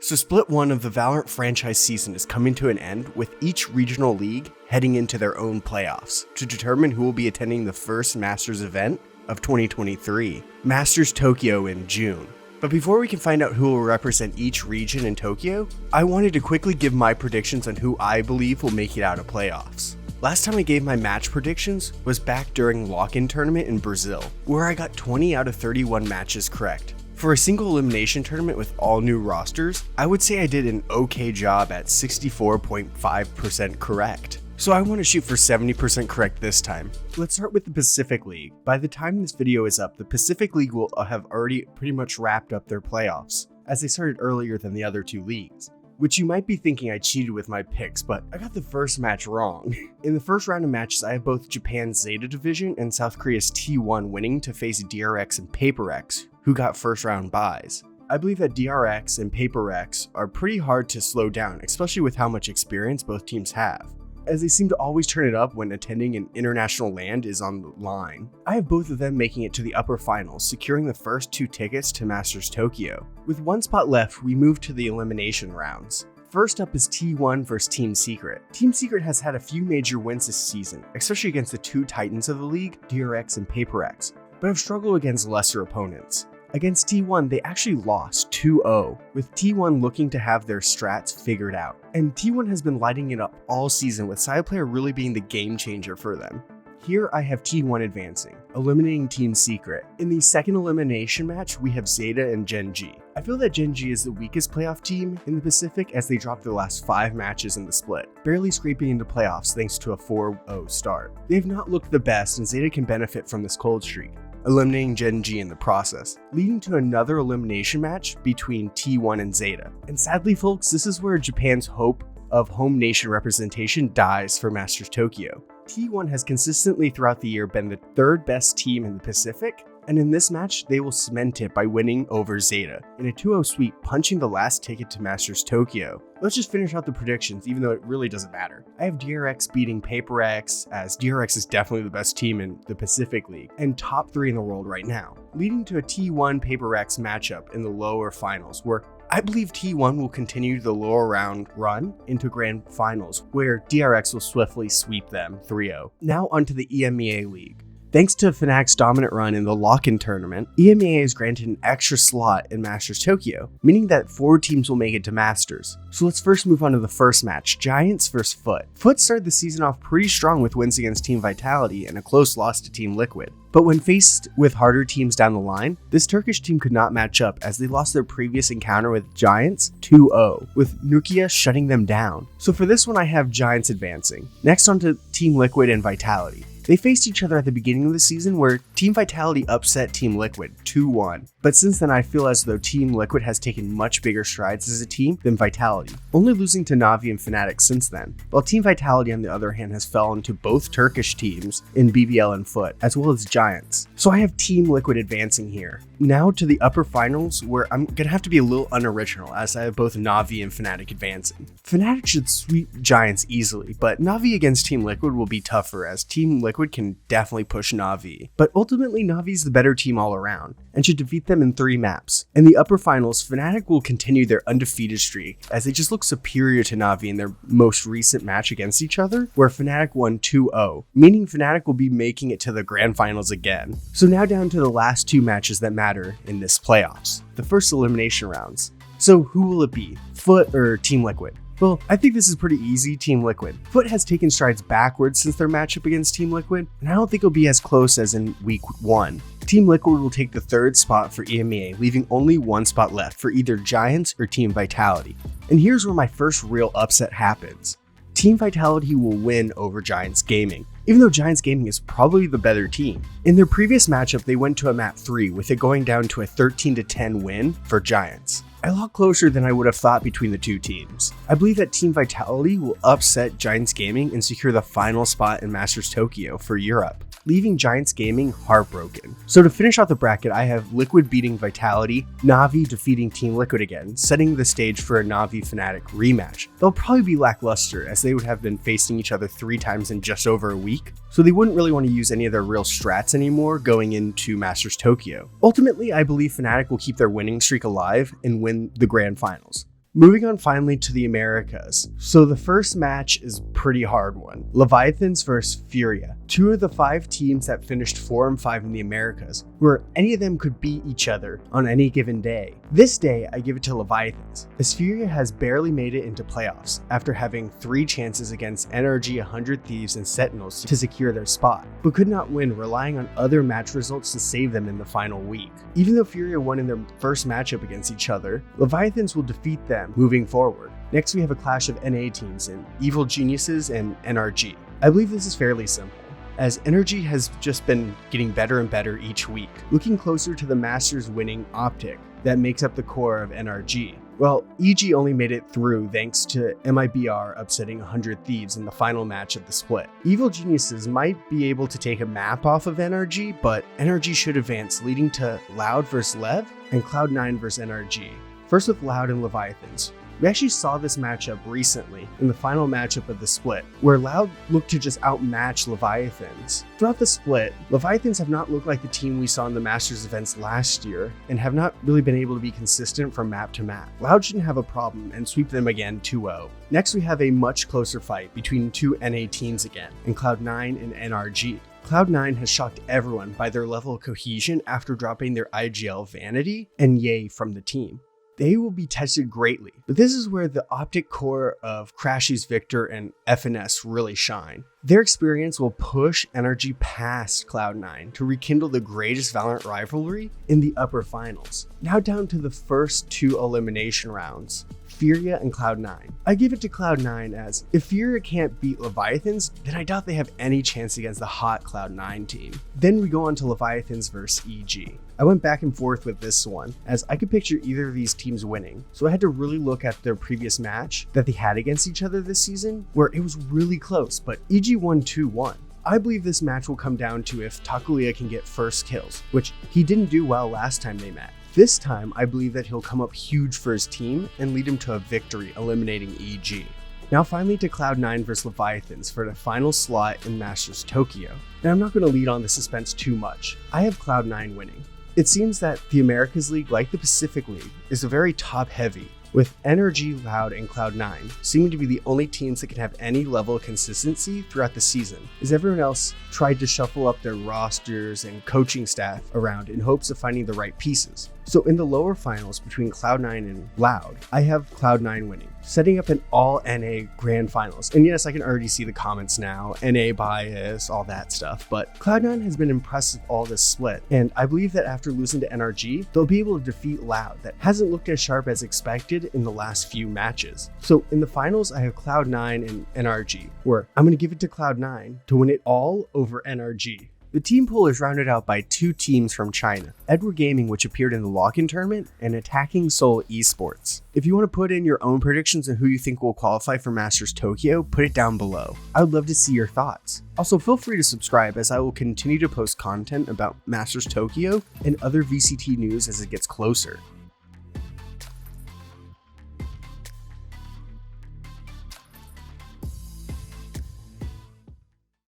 So Split 1 of the Valorant franchise season is coming to an end, with each regional league heading into their own playoffs to determine who will be attending the first Masters event of 2023, Masters Tokyo in June. But before we can find out who will represent each region in Tokyo, I wanted to quickly give my predictions on who I believe will make it out of playoffs. Last time I gave my match predictions was back during lock-in tournament in Brazil, where I got 20 out of 31 matches correct. For a single elimination tournament with all new rosters, I would say I did an okay job at 64.5% correct. So I want to shoot for 70% correct this time. Let's start with the Pacific League. By the time this video is up, the Pacific League will have already pretty much wrapped up their playoffs, as they started earlier than the other two leagues. Which you might be thinking I cheated with my picks, but I got the first match wrong. In the first round of matches, I have both Japan's Zeta division and South Korea's T1 winning to face DRX and PaperX, who got first round buys. I believe that DRX and PaperX are pretty hard to slow down, especially with how much experience both teams have, as they seem to always turn it up when attending an international land is on the line. I have both of them making it to the upper finals, securing the first 2 tickets to Masters Tokyo. With 1 spot left, we move to the elimination rounds. First up is T1 versus Team Secret. Team Secret has had a few major wins this season, especially against the 2 titans of the league, DRX and PaperX, but have struggled against lesser opponents. Against T1, they actually lost 2-0, with T1 looking to have their strats figured out. And T1 has been lighting it up all season, with side player really being the game changer for them. Here I have T1 advancing, eliminating Team Secret. In the second elimination match, we have Zeta and Gen.G. I feel that Gen.G is the weakest playoff team in the Pacific, as they dropped their last 5 matches in the split, barely scraping into playoffs thanks to a 4-0 start. They have not looked the best, and Zeta can benefit from this cold streak, eliminating Gen.G in the process, leading to another elimination match between T1 and Zeta. And sadly folks, this is where Japan's hope of home nation representation dies for Masters Tokyo. T1 has consistently throughout the year been the 3rd best team in the Pacific, and in this match, they will cement it by winning over Zeta in a 2-0 sweep, punching the last ticket to Masters Tokyo. Let's just finish out the predictions, even though it really doesn't matter. I have DRX beating PaperX, as DRX is definitely the best team in the Pacific League, and top 3 in the world right now, leading to a T1 PaperX matchup in the lower finals, where I believe T1 will continue the lower round run into grand finals, where DRX will swiftly sweep them 3-0. Now onto the EMEA League. Thanks to fnatic's dominant run in the lock-in tournament, EMEA is granted an extra slot in Masters Tokyo, meaning that 4 teams will make it to Masters. So let's first move on to the first match, Giants vs Foot. Foot started the season off pretty strong with wins against Team Vitality and a close loss to Team Liquid. But when faced with harder teams down the line, this Turkish team could not match up, as they lost their previous encounter with Giants 2-0, with Nukia shutting them down. So for this one I have Giants advancing. Next on to Team Liquid and Vitality. They faced each other at the beginning of the season, where Team Vitality upset Team Liquid 2-1. But since then I feel as though Team Liquid has taken much bigger strides as a team than Vitality, only losing to Navi and fnatic since then, while Team Vitality on the other hand has fallen to both Turkish teams in BBL and Foot, as well as Giants. So I have Team Liquid advancing here. Now to the upper finals, where I'm gonna have to be a little unoriginal, as I have both Navi and fnatic advancing. fnatic should sweep Giants easily, but Navi against Team Liquid will be tougher, as Team Liquid can definitely push Navi. But ultimately Navi's the better team all around, and should defeat them in 3 maps. In the upper finals, fnatic will continue their undefeated streak, as they just look superior to Navi in their most recent match against each other, where fnatic won 2-0, meaning fnatic will be making it to the grand finals again. So now down to the last 2 matches that matter in this playoffs, the first elimination rounds. So who will it be, Foot or Team Liquid? Well, I think this is pretty easy, Team Liquid. Foot has taken strides backwards since their matchup against Team Liquid, and I don't think it'll be as close as in week 1. Team Liquid will take the 3rd spot for EMEA, leaving only 1 spot left for either Giants or Team Vitality. And here's where my first real upset happens. Team Vitality will win over Giants Gaming, even though Giants Gaming is probably the better team. In their previous matchup, they went to a map 3, with it going down to a 13-10 win for Giants. A lot closer than I would have thought between the 2 teams. I believe that Team Vitality will upset Giants Gaming and secure the final spot in Masters Tokyo for Europe, leaving Giants Gaming heartbroken. So to finish out the bracket, I have Liquid beating Vitality, Navi defeating Team Liquid again, setting the stage for a Navi fnatic rematch. They'll probably be lackluster, as they would have been facing each other 3 times in just over a week, so they wouldn't really want to use any of their real strats anymore going into Masters Tokyo. Ultimately, I believe fnatic will keep their winning streak alive and win the grand finals. Moving on finally to the Americas. So the first match is a pretty hard one. Leviathans versus Furia. Two of the 5 teams that finished 4-5 in the Americas, where any of them could beat each other on any given day. This day, I give it to Leviathans, as Furia has barely made it into playoffs after having 3 chances against NRG, 100 Thieves, and Sentinels to secure their spot, but could not win, relying on other match results to save them in the final week. Even though Furia won in their first matchup against each other, Leviathans will defeat them moving forward. Next, we have a clash of NA teams in Evil Geniuses and NRG. I believe this is fairly simple, as NRG has just been getting better and better each week, looking closer to the Masters winning Optic that makes up the core of NRG. Well, EG only made it through thanks to MIBR upsetting 100 Thieves in the final match of the split. Evil Geniuses might be able to take a map off of NRG, but NRG should advance, leading to Loud vs Lev and Cloud9 vs NRG. First with Loud and Leviathans. We actually saw this matchup recently in the final matchup of the split, where Loud looked to just outmatch Leviathans. Throughout the split, Leviathans have not looked like the team we saw in the Masters events last year, and have not really been able to be consistent from map to map. Loud shouldn't have a problem and sweep them again 2-0. Next we have a much closer fight between 2 NA teams again, in Cloud9 and NRG. Cloud9 has shocked everyone by their level of cohesion after dropping their IGL Vanity and Ye from the team. They will be tested greatly, but this is where the optic core of Crashy's Victor and FNS really shine. Their experience will push NRG past Cloud9 to rekindle the greatest Valorant rivalry in the upper finals. Now down to the first 2 elimination rounds, Furia and Cloud9. I give it to Cloud9 as, if Furia can't beat Leviathans, then I doubt they have any chance against the hot Cloud9 team. Then we go on to Leviathans vs EG. I went back and forth with this one, as I could picture either of these teams winning, so I had to really look at their previous match that they had against each other this season, where it was really close, but EG won 2-1. I believe this match will come down to if Takuya can get first kills, which he didn't do well last time they met. This time, I believe that he'll come up huge for his team and lead him to a victory, eliminating EG. Now finally to Cloud9 vs Leviathans for the final slot in Masters Tokyo. And I'm not going to lead on the suspense too much. I have Cloud9 winning. It seems that the Americas League, like the Pacific League, is a very top-heavy, with NRG, Loud, and Cloud9 seeming to be the only teams that can have any level of consistency throughout the season, as everyone else tried to shuffle up their rosters and coaching staff around in hopes of finding the right pieces. So in the lower finals between Cloud9 and Loud, I have Cloud9 winning, setting up an all-NA grand finals. And yes, I can already see the comments now, NA bias, all that stuff, but Cloud9 has been impressive all this split, and I believe that after losing to NRG, they'll be able to defeat Loud that hasn't looked as sharp as expected in the last few matches. So in the finals, I have Cloud9 and NRG, where I'm going to give it to Cloud9 to win it all over NRG. The team pool is rounded out by 2 teams from China, Edward Gaming, which appeared in the lock-in tournament, and Attacking Soul Esports. If you want to put in your own predictions on who you think will qualify for Masters Tokyo, put it down below. I would love to see your thoughts. Also, feel free to subscribe, as I will continue to post content about Masters Tokyo and other VCT news as it gets closer.